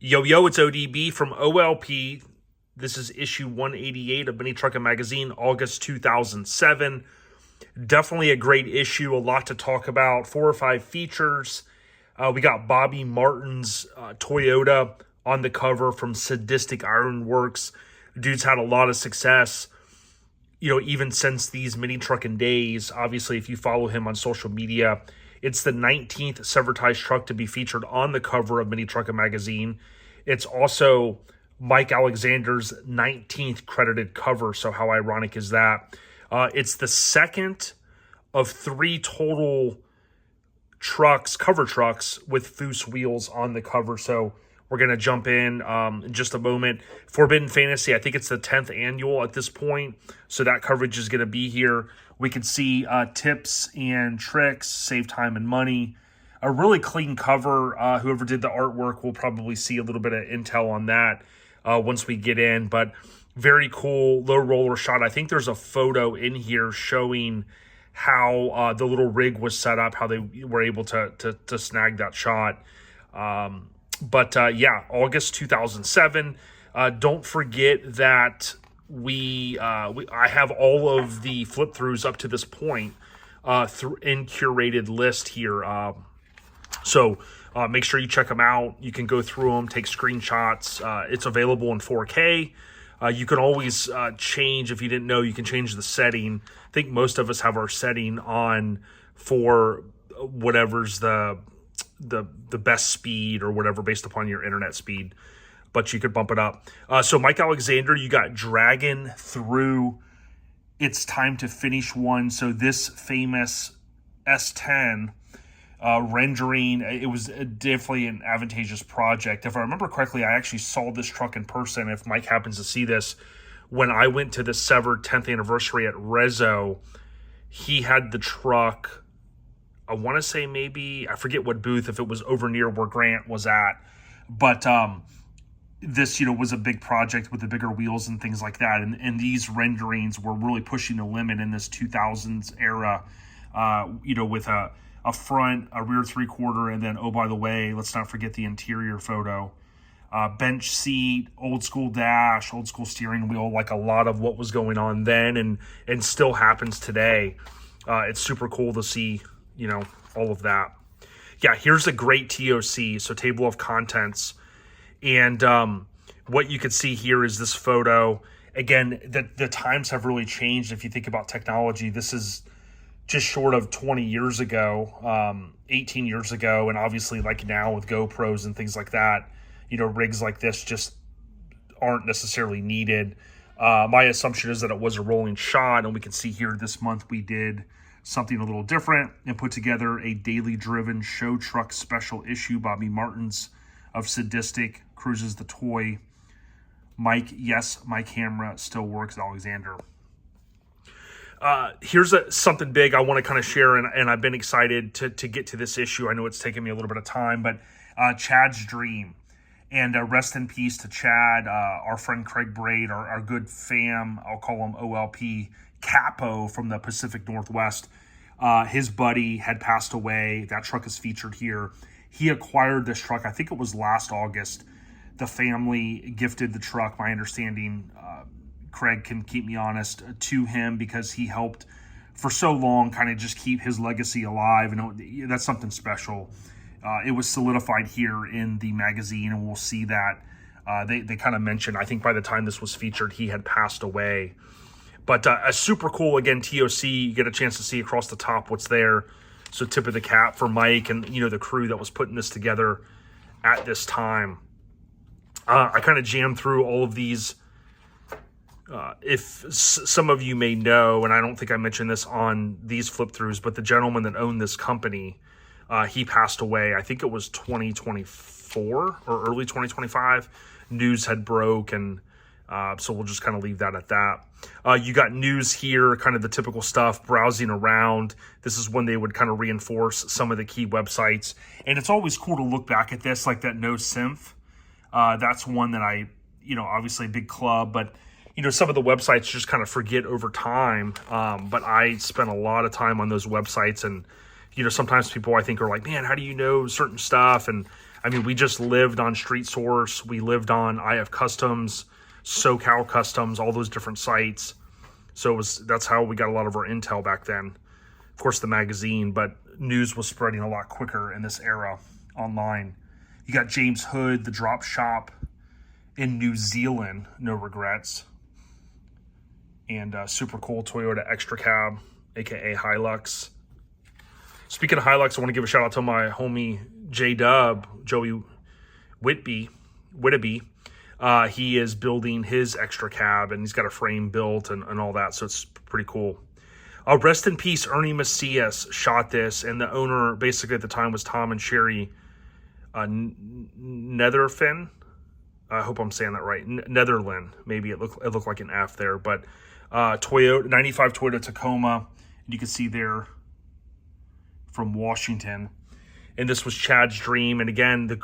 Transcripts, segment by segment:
Yo, yo, it's ODB from OLP. This is issue 188 of Minitruck Magazine, August 2007. Definitely a great issue, a lot to talk about. 4 or 5 features. We got Bobby Martin's Toyota on the cover from Sadistic Works. Dude's had a lot of success, even since these Minitruckin' days. Obviously, if you follow him on social media, it's the 19th Severtized truck to be featured on the cover of Minitruck Magazine. It's also Mike Alexander's 19th credited cover, so how ironic is that? It's the second of 3 total trucks, cover trucks, with Foose wheels on the cover, so we're going to jump in just a moment. Forbidden Fantasy, I think it's the 10th annual at this point, so that coverage is going to be here. We can see tips and tricks, save time and money. A really clean cover. Whoever did the artwork will probably see a little bit of intel on that once we get in. But very cool, low roller shot. I think there's a photo in here showing how the little rig was set up, how they were able to snag that shot. Yeah, August 2007. Don't forget that I have all of the flip throughs up to this point in curated list here. So make sure you check them out. You can go through them, take screenshots. It's available in 4K. You can always change, if you didn't know, you can change the setting. I think most of us have our setting on for whatever's the best speed or whatever based upon your internet speed, but you could bump it up. So Mike Alexander, you got Draggin through It's Time to Finish One. So this famous S10 rendering, it was definitely an advantageous project. If I remember correctly, I actually saw this truck in person, if Mike happens to see this, when I went to the Severed 10th anniversary at Rezo. He had the truck, I want to say maybe, I forget what booth, if it was over near where Grant was at, but this, was a big project with the bigger wheels and things like that, and these renderings were really pushing the limit in this 2000s era, with a front, a rear 3/4, and then, oh, by the way, let's not forget the interior photo. Bench seat, old school dash, old school steering wheel, like a lot of what was going on then and still happens today. It's super cool to see, all of that. Yeah, here's a great TOC, so table of contents. And what you can see here is this photo. Again, the times have really changed. If you think about technology, this is just short of 20 years ago, 18 years ago. And obviously, like now with GoPros and things like that, rigs like this just aren't necessarily needed. My assumption is that it was a rolling shot, and we can see here this month we did something a little different and put together a daily driven show truck special issue. Bobby Martin's of Sadistic cruises the toy. Mike, yes, my camera still works, Alexander. Here's something big I want to kind of share, and I've been excited to get to this issue. I know it's taken me a little bit of time, but Chad's dream. And rest in peace to Chad, our friend Craig Braid, our good fam, I'll call him OLP, Capo from the Pacific Northwest. His buddy had passed away. That truck is featured here. He acquired this truck, I think it was last August. The family gifted the truck, my understanding, Craig can keep me honest, to him, because he helped for so long kind of just keep his legacy alive. And that's something special. It was solidified here in the magazine, and we'll see that. They kind of mentioned, I think by the time this was featured, he had passed away. But a super cool, again, TOC. You get a chance to see across the top what's there. So tip of the cap for Mike and, the crew that was putting this together at this time. I kind of jammed through all of these. If some of you may know, and I don't think I mentioned this on these flip throughs, but the gentleman that owned this company, he passed away. I think it was 2024 or early 2025. News had broke, and so we'll just kind of leave that at that. You got news here, kind of the typical stuff, browsing around. This is when they would kind of reinforce some of the key websites. And it's always cool to look back at this, like that No Synth. That's one that I, obviously a big club, but, some of the websites just kind of forget over time. But I spent a lot of time on those websites, and, sometimes people I think are like, man, how do you know certain stuff? And I mean, we just lived on Street Source. We lived on IF Customs, SoCal Customs, all those different sites. So that's how we got a lot of our intel back then. Of course, the magazine, but news was spreading a lot quicker in this era online. You got James Hood, the drop shop in New Zealand, no regrets. And super cool Toyota Extra Cab, aka Hilux. Speaking of Hilux, I want to give a shout out to my homie J-Dub, Joey Whitby. He is building his Extra Cab, and he's got a frame built and all that, so it's pretty cool. Rest in peace, Ernie Macias shot this, and the owner basically at the time was Tom and Sherry Netherfin. I hope I'm saying that right. Netherland, maybe it looked like an F there, but Toyota 95 Toyota Tacoma, you can see there from Washington, and this was Chad's dream. And again, the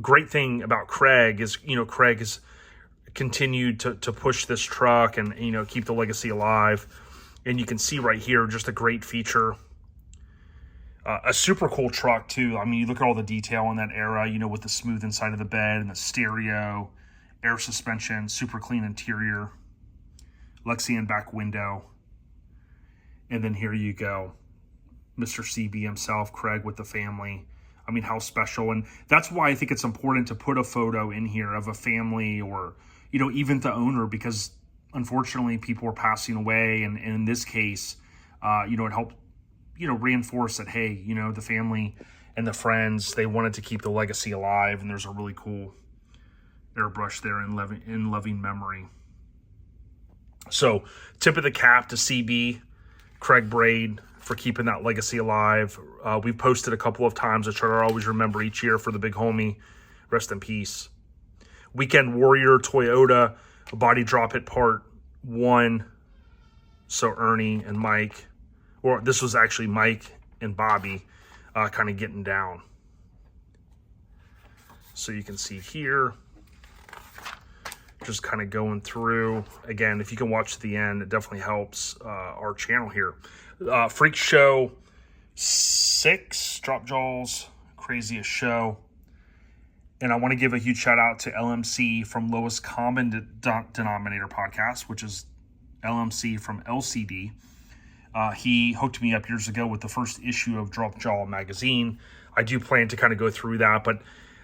great thing about Craig is, Craig has continued to push this truck and keep the legacy alive. And you can see right here just a great feature. A super cool truck too. I mean, you look at all the detail in that era, with the smooth inside of the bed and the stereo, air suspension, super clean interior, Lexian back window. And then here you go, Mr. CB himself, Craig with the family. I mean, how special. And that's why I think it's important to put a photo in here of a family or, even the owner, because unfortunately people are passing away. And in this case, it helped, reinforce that, hey, the family and the friends, they wanted to keep the legacy alive. And there's a really cool airbrush there in loving memory. So tip of the cap to CB, Craig Braid, for keeping that legacy alive. We've posted a couple of times. I try to always remember each year for the big homie. Rest in peace. Weekend Warrior Toyota, body drop it part 1. So Ernie and Mike, or this was actually Mike and Bobby, kind of getting down. So you can see here, just kind of going through. Again, if you can watch to the end, it definitely helps our channel here. Feak Show Sixxx, Drop Jaws, craziest show. And I want to give a huge shout out to LMC from Lowest Common Denominator Podcast, which is LMC from LCD. He hooked me up years ago with the first issue of Drop Jaw magazine. I do plan to kind of go through that, but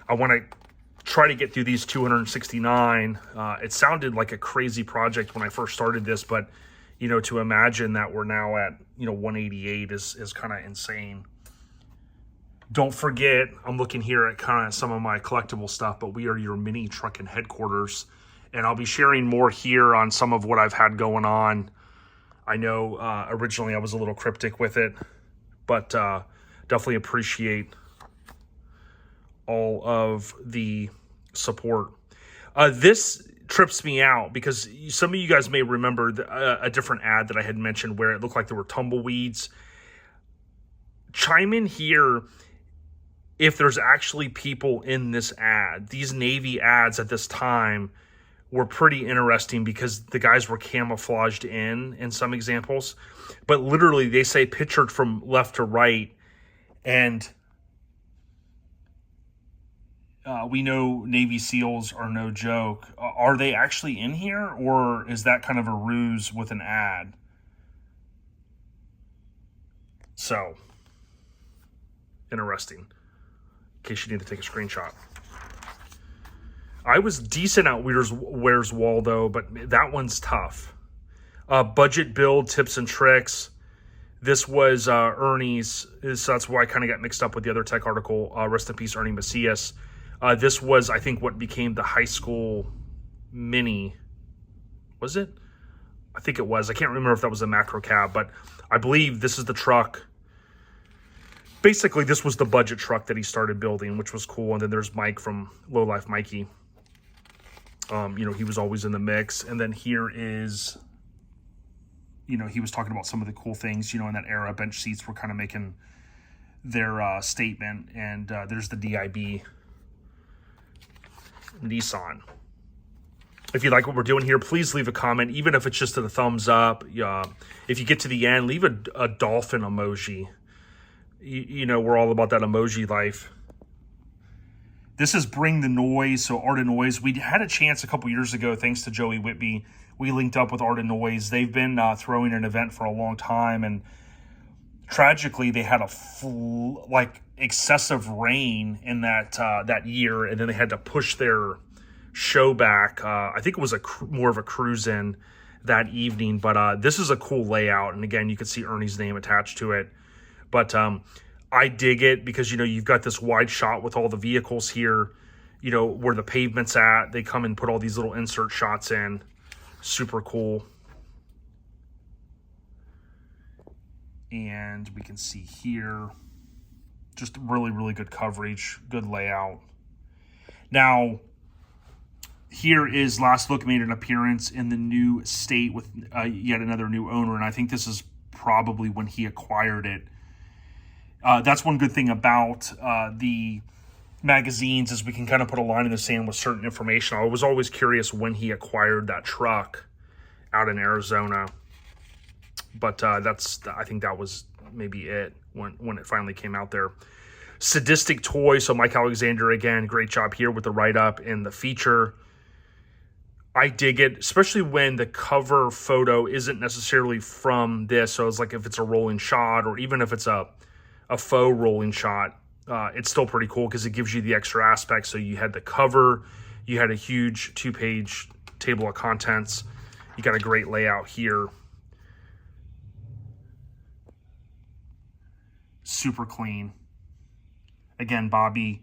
I want to try to get through these 269. It sounded like a crazy project when I first started this, but to imagine that we're now at 188 is kind of insane. Don't forget, I'm looking here at kind of some of my collectible stuff, but we are your mini trucking headquarters, and I'll be sharing more here on some of what I've had going on. I know originally I was a little cryptic with it, but definitely appreciate all of the support. This trips me out because some of you guys may remember a different ad that I had mentioned where it looked like there were tumbleweeds. Chime in here if there's actually people in this ad. These Navy ads at this time were pretty interesting because the guys were camouflaged in some examples, but literally they say pictured from left to right, and we know Navy SEALs are no joke. Are they actually in here, or is that kind of a ruse with an ad? So, interesting. In case you need to take a screenshot. I was decent at Where's Waldo, but that one's tough. Budget build tips and tricks. This was Ernie's, so that's why I kind of got mixed up with the other tech article. Rest in peace, Ernie Macias. This was, I think, what became the high school mini. Was it? I think it was. I can't remember if that was a macro cab, but I believe this is the truck. Basically, this was the budget truck that he started building, which was cool. And then there's Mike from Low Life Mikey. He was always in the mix. And then here is, he was talking about some of the cool things, in that era. Bench seats were kind of making their statement. And there's the DIB Nissan. If you like what we're doing here, please leave a comment, even if it's just a thumbs up. If you get to the end, leave a dolphin emoji. We're all about that emoji life. This is Bring the Noize, so Art of Noize. We had a chance a couple years ago, thanks to Joey Whitby. We linked up with Art of Noize. They've been throwing an event for a long time, and tragically, they had excessive rain in that year, and then they had to push their show back. I think it was more of a cruise-in that evening, but this is a cool layout, and again, you can see Ernie's name attached to it. But I dig it because, you've got this wide shot with all the vehicles here, where the pavement's at. They come and put all these little insert shots in. Super cool. And we can see here, just really, really good coverage, good layout. Now, here is Last Look made an appearance in the new state with yet another new owner, and I think this is probably when he acquired it. That's one good thing about the magazines is we can kind of put a line in the sand with certain information. I was always curious when he acquired that truck out in Arizona. But I think that was maybe it when it finally came out there. Sadistic Toy, so Mike Alexander, again, great job here with the write-up and the feature. I dig it, especially when the cover photo isn't necessarily from this. So it's like if it's a rolling shot or even if it's a faux rolling shot, it's still pretty cool because it gives you the extra aspect. So you had the cover, you had a huge 2-page table of contents. You got a great layout here. Super clean. Again, Bobby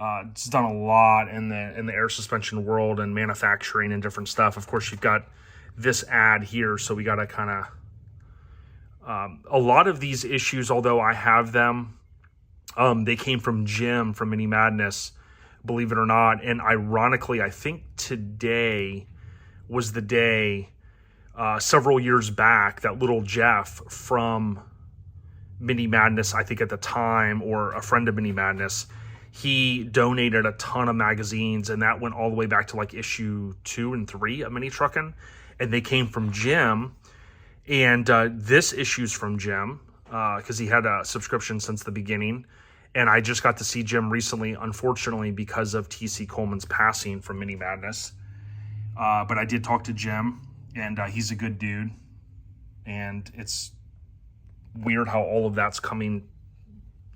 has done a lot in the air suspension world and manufacturing and different stuff. Of course, you've got this ad here, so we got to kind of a lot of these issues, although I have them, they came from Jim from Mini Madness, believe it or not. And ironically, I think today was the day several years back that little Jeff from Mini Madness, I think at the time, or a friend of Mini Madness, he donated a ton of magazines, and that went all the way back to like issue 2 and 3 of Mini Truckin', and they came from Jim. And this issue's from Jim because he had a subscription since the beginning, and I just got to see Jim recently, unfortunately, because of TC Coleman's passing from Mini Madness. But I did talk to Jim, and he's a good dude, and it's weird how all of that's coming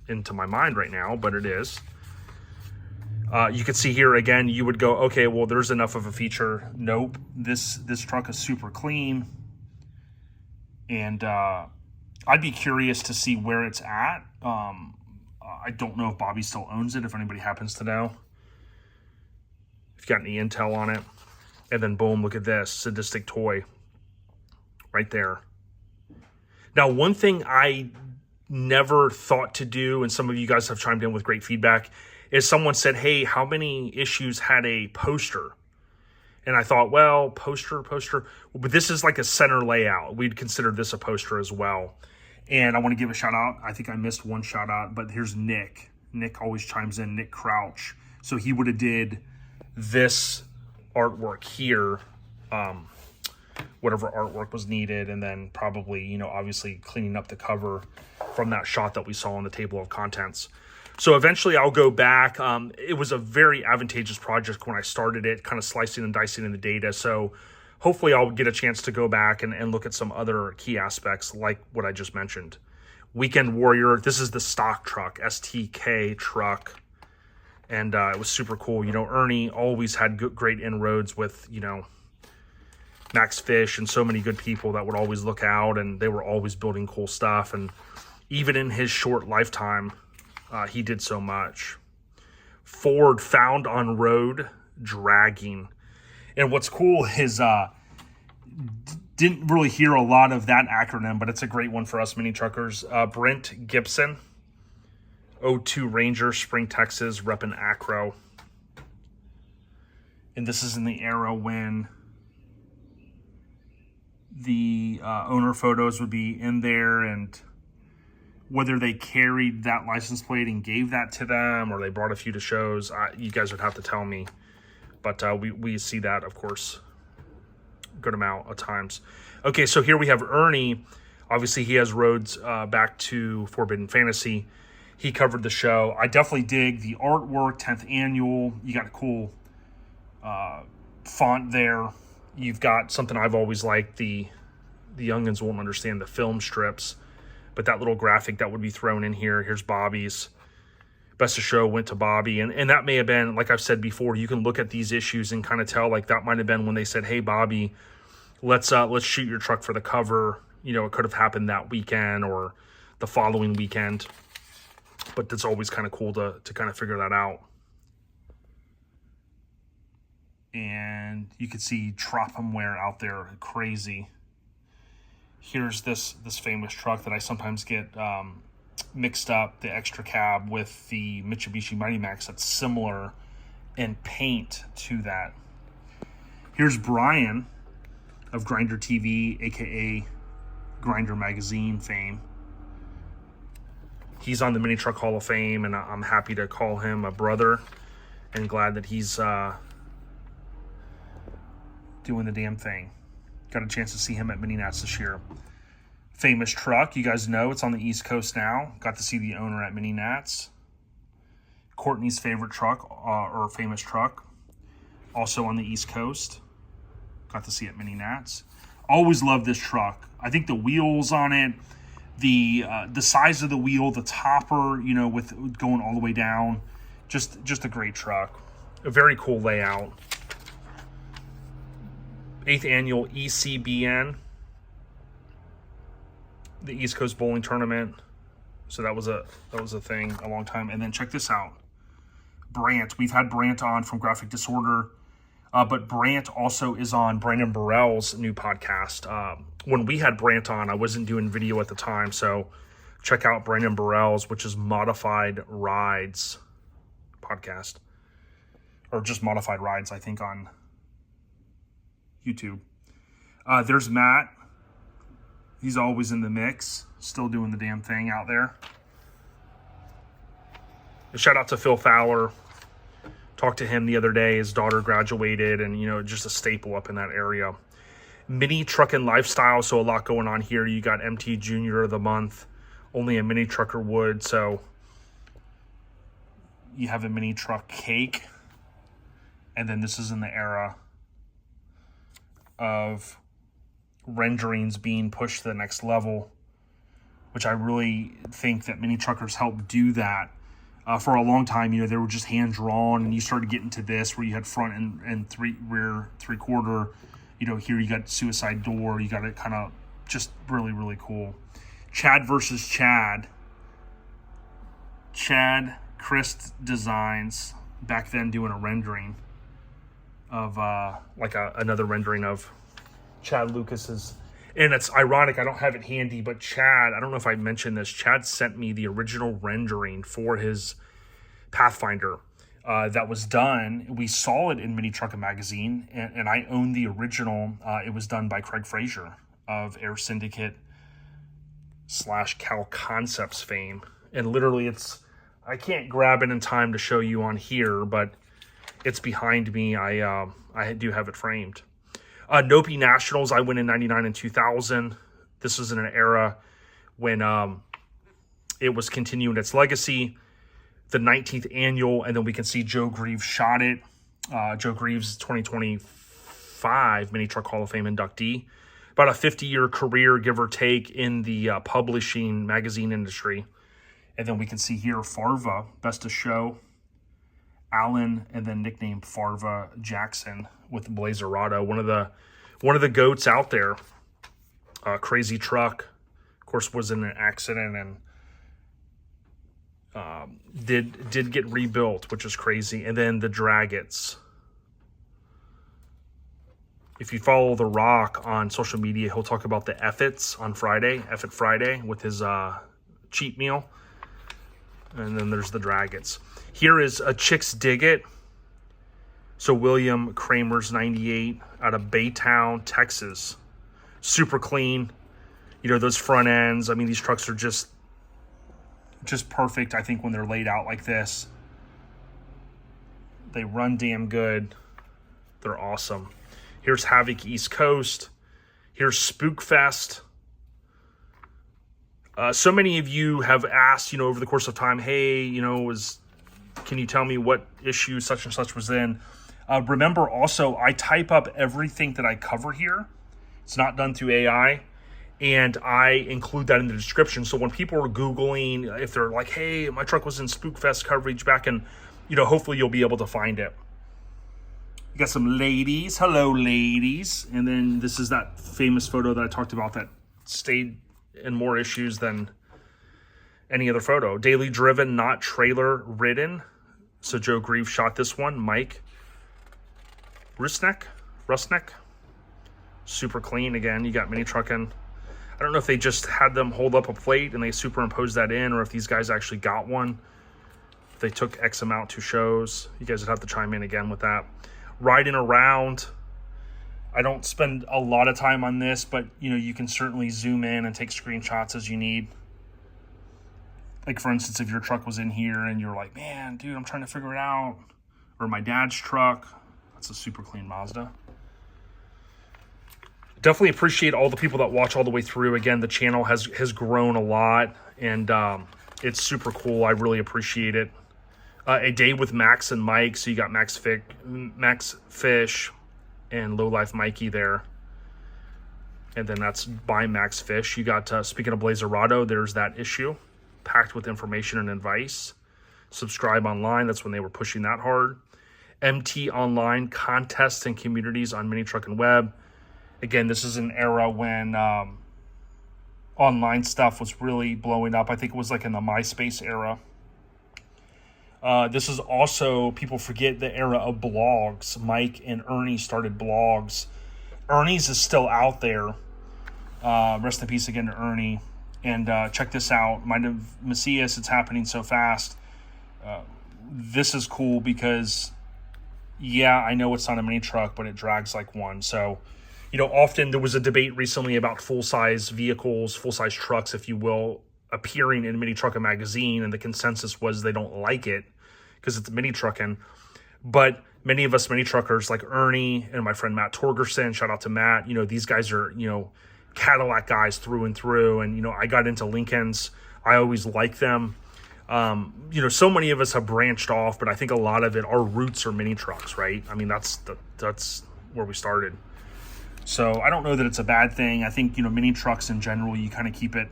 into my mind right now, but it is. You can see here again, you would go, okay, well, there's enough of a feature. Nope, this truck is super clean, and I'd be curious to see where it's at. I don't know if Bobby still owns it, if anybody happens to know. If you got any intel on it. And then boom, look at this, Sadistic Toy right there. Now, one thing I never thought to do, and some of you guys have chimed in with great feedback, is someone said, hey, how many issues had a poster? And I thought, well, poster, but this is like a center layout. We'd consider this a poster as well. And I want to give a shout out. I think I missed one shout out, but here's Nick. Nick always chimes in, Nick Crouch. So he would have did this artwork here, whatever artwork was needed, and then probably, obviously cleaning up the cover from that shot that we saw on the table of contents. So eventually I'll go back. It was a very advantageous project when I started it, kind of slicing and dicing in the data. So hopefully I'll get a chance to go back and look at some other key aspects like what I just mentioned. Weekend Warrior, this is the stock truck, STK truck. And it was super cool. Ernie always had great inroads with, Max Fish and so many good people that would always look out, and they were always building cool stuff. And even in his short lifetime, he did so much. Ford found on road, dragging. And what's cool is didn't really hear a lot of that acronym, but it's a great one for us mini truckers. Brent Gibson, 02 Ranger, Spring, Texas, reppin' Acro. And this is in the era when the owner photos would be in there, and whether they carried that license plate and gave that to them or they brought a few to shows, you guys would have to tell me. But we see that, of course, a good amount of times. Okay, so here we have Ernie. Obviously, he has roads back to Forbidden Fantasy. he covered the show. I definitely dig the artwork, 10th annual. You got a cool font there. You've got something I've always liked. The youngins won't understand the film strips, but that little graphic that would be thrown in here. Here's Bobby's. Best of show went to Bobby. And that may have been, like I've said before, you can look at these issues and kind of tell, like, that might have been when they said, hey, Bobby, let's shoot your truck for the cover. You know, it could have happened that weekend or the following weekend. But it's always kind of cool to kind of figure that out. And you can see Trophamware out there, crazy. Here's this famous truck that I sometimes get mixed up, the extra cab, with the Mitsubishi Mighty Max that's similar in paint to that. Here's Brian of Grinder TV, aka Grinder Magazine fame. He's on the Mini Truck Hall of Fame, and I'm happy to call him a brother and glad that he's doing the damn thing. Got a chance to see him at Mini Nats this year. Famous truck, you guys know it's on the East Coast now. Got to see the owner at Mini Nats. Courtney's favorite truck, or famous truck, also on the East Coast. Got to see it at Mini Nats. Always loved this truck. I think the wheels on it, the size of the wheel, the topper, you know, with going all the way down, just a great truck. A very cool layout. 8th annual ECBN, the East Coast Bowling Tournament. So that was a thing a long time. And then check this out, Brant. We've had Brant on from Graphic Disorder, but Brant also is on Brandon Burrell's new podcast. When we had Brant on, I wasn't doing video at the time, so check out Brandon Burrell's, which is Modified Rides podcast, or just Modified Rides, I think, on YouTube. There's Matt. He's always in the mix, still doing the damn thing out there. A shout out to Phil Fowler. Talked to him the other day. His daughter graduated, and, you know, just a staple up in that area. Mini Truckin Lyfe Style, so a lot going on here. You got MT Junior of the Month. Only a mini trucker would, so you have a mini truck cake. And then this is in the era of renderings being pushed to the next level, which I really think that mini truckers helped do that. For a long time, you know, they were just hand-drawn, and you started getting to this where you had front and rear three-quarter. You know, here you got suicide door. You got it kind of just really, really cool. Chad versus Chad. Chad Christ Designs, back then doing a rendering of, another rendering of Chad Lucas's. And it's ironic, I don't have it handy, but Chad, I don't know if I mentioned this, Chad sent me the original rendering for his Pathfinder that was done. We saw it in Mini Truckin Magazine, and I own the original. It was done by Craig Frazier of Air Syndicate / Cal Concepts fame. And literally, I can't grab it in time to show you on here, but it's behind me. I do have it framed. NOPI Nationals, I went in 99 and 2000. This was in an era when it was continuing its legacy. The 19th annual, and then we can see Joe Greaves shot it. Joe Greaves, 2025 Mini Truck Hall of Fame inductee. About a 50-year career, give or take, in the publishing magazine industry. And then we can see here Farva, Best of Show, Allen, and then nicknamed Farva Jackson with Blazerado, one of the goats out there. Crazy truck, of course, was in an accident and did get rebuilt, which is crazy. And then the Dragons. If you follow The Rock on social media, he'll talk about the Effits on Friday, Effit Friday, with his cheat meal. And then there's the Dragons. Here is a Chicks Dig It. So William Kramer's 98 out of Baytown, Texas. Super clean. You know, those front ends. I mean, these trucks are just perfect, I think, when they're laid out like this. They run damn good. They're awesome. Here's Havoc East Coast. Here's Spookfest. So many of you have asked, you know, over the course of time, hey, you know, can you tell me what issue such and such was in? Remember also, I type up everything that I cover here. It's not done through AI. And I include that in the description. So when people are Googling, if they're like, hey, my truck was in Spookfest coverage back in, you know, hopefully you'll be able to find it. You got some ladies. Hello, ladies. And then this is that famous photo that I talked about that stayed in more issues than any other photo. Daily driven, not trailer ridden. So Joe Grieve shot this one. Mike Rusnek. Super clean again. You got mini trucking. I don't know if they just had them hold up a plate and they superimposed that in, or if these guys actually got one. If they took X amount to shows. You guys would have to chime in again with that. Riding around. I don't spend a lot of time on this, but you know, you can certainly zoom in and take screenshots as you need. Like for instance, if your truck was in here and you're like, man, dude, I'm trying to figure it out. Or my dad's truck. That's a super clean Mazda. Definitely appreciate all the people that watch all the way through. Again, the channel has grown a lot, and it's super cool. I really appreciate it. A day with Max and Mike. So you got Max Fish and Low Life Mikey there. And then that's by Max Fish. You got, speaking of Blazerado, there's that issue. Packed with information and advice. Subscribe Online. That's when they were pushing that hard. MT Online, contests and communities on Mini Truck and Web. Again, this is an era when online stuff was really blowing up. I think it was like in the MySpace era. This is also, people forget, the era of blogs. Mike and Ernie started blogs. Ernie's is still out there. Rest in peace again to Ernie. And check this out. Mind of Messias, it's happening so fast. This is cool because, yeah, I know it's not a mini truck, but it drags like one. So, you know, often there was a debate recently about full-size vehicles, full-size trucks, if you will, appearing in Mini Truckin' magazine, and the consensus was they don't like it because it's mini trucking. But many of us mini truckers, like Ernie and my friend Matt Torgerson, shout out to Matt, you know, these guys are, you know, Cadillac guys through and through. And, you know, I got into Lincolns. I always liked them. You know, so many of us have branched off, but I think a lot of it, our roots are mini trucks, right? I mean, that's where we started. So I don't know that it's a bad thing. I think, you know, mini trucks in general, you kind of keep it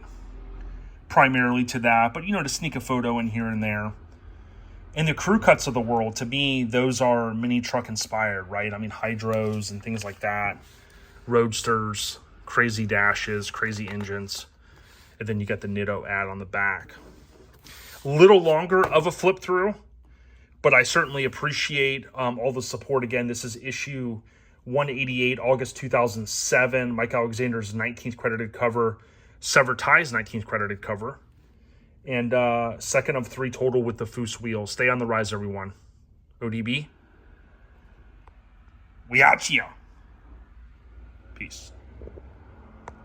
primarily to that. But, you know, to sneak a photo in here and there. And the crew cuts of the world, to me, those are mini truck inspired, right? I mean, hydros and things like that. Roadsters, crazy dashes, crazy engines. And then you got the Nitto ad on the back. A little longer of a flip through, but I certainly appreciate all the support. Again, this is issue 188, August 2007. Mike Alexander's 19th credited cover. Sever Tie's 19th credited cover. And second of 3 total with the Foose wheels. Stay on the rise, everyone. ODB. We out here. Peace.